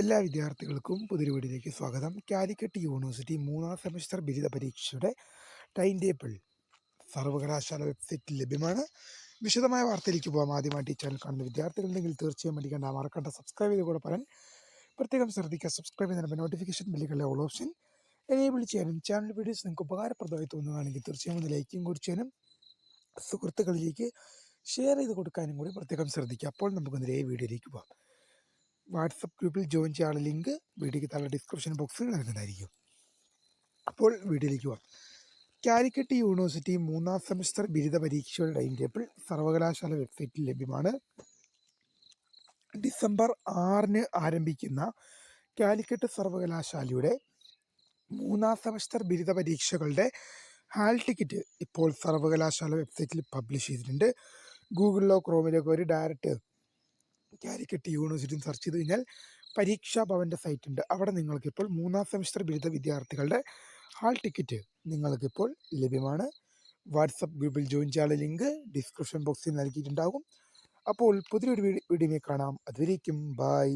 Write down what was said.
എല്ലാ വിദ്യാർത്ഥികൾക്കും പുതിയൊരു വീഡിയോയിലേക്ക് സ്വാഗതം. കാലിക്കറ്റ് യൂണിവേഴ്സിറ്റി 3ാം സെമസ്റ്റർ ബിരുദ പരീക്ഷയുടെ ടൈം ടേബിൾ സർവകലാശാല വെബ്സൈറ്റിൽ ലഭ്യമാണ്. വിശദമായ വാർത്തയിലേക്ക് പോകാം. ആദ്യമായിട്ട് ഈ ചാനൽ കാണുന്ന വിദ്യാർത്ഥികളുണ്ടെങ്കിൽ തീർച്ചയായും മറക്കണ്ട സബ്സ്ക്രൈബ് ചെയ്ത് കൂടെ പറയാൻ പ്രത്യേകം ശ്രദ്ധിക്കുക. സബ്സ്ക്രൈബ് ചെയ്യുന്ന നോട്ടിഫിക്കേഷൻ ബില്ലുകളുടെ ഓൾ ഓപ്ഷൻ എനേബിൾ ചെയ്യാനും ചാനൽ വീഡിയോസ് നിങ്ങൾക്ക് ഉപകാരപ്രദമായി തോന്നുകയാണെങ്കിൽ തീർച്ചയായും ഒന്ന് ലൈക്കും കൂടി ചെയ്യാനും സുഹൃത്തുക്കളിലേക്ക് ഷെയർ ചെയ്ത് കൊടുക്കാനും കൂടി പ്രത്യേകം ശ്രദ്ധിക്കുക. അപ്പോൾ നമുക്ക് നേരെ വീഡിയോയിലേക്ക് പോകാം. വാട്സപ്പ് ഗ്രൂപ്പിൽ ജോയിൻ ചെയ്യാനുള്ള ലിങ്ക് വീഡിയോയ്ക്ക് താഴെ ഡിസ്ക്രിപ്ഷൻ ബോക്സിൽ നൽകുന്നതായിരിക്കും. അപ്പോൾ വീഡിയോയിലേക്ക് പോകാം. കാലിക്കറ്റ് യൂണിവേഴ്സിറ്റി 3ാം സെമസ്റ്റർ ബിരുദ പരീക്ഷയുടെ ടൈം ടേബിൾ സർവകലാശാല വെബ്സൈറ്റിൽ ലഭ്യമാണ്. ഡിസംബർ 6 ആരംഭിക്കുന്ന കാലിക്കറ്റ് സർവകലാശാലയുടെ 3ാം സെമസ്റ്റർ ബിരുദ പരീക്ഷകളുടെ ഹാൾ ടിക്കറ്റ് ഇപ്പോൾ സർവകലാശാല വെബ്സൈറ്റിൽ പബ്ലിഷ് ചെയ്തിട്ടുണ്ട്. ഗൂഗിളിലോ ക്രോമിലോ ഒരു ഡയറക്റ്റ് കാലിക്കറ്റ് യൂണിവേഴ്സിറ്റി സെർച്ച് ചെയ്ത് കഴിഞ്ഞാൽ പരീക്ഷാ ഭവൻ്റെ സൈറ്റ് ഉണ്ട്. അവിടെ നിങ്ങൾക്കിപ്പോൾ 3ാം സെമസ്റ്റർ ബിരുദ വിദ്യാർത്ഥികളുടെ ഹാൾ ടിക്കറ്റ് നിങ്ങൾക്കിപ്പോൾ ലഭ്യമാണ്. വാട്സപ്പ് ഗ്രൂപ്പിൽ ജോയിൻ ചെയ്യാനുള്ള ലിങ്ക് ഡിസ്ക്രിപ്ഷൻ ബോക്സിൽ നൽകിയിട്ടുണ്ടാകും. അപ്പോൾ പുതിയൊരു വീഡിയോയിൽ കാണാം. അതുവരേക്കും ബൈ.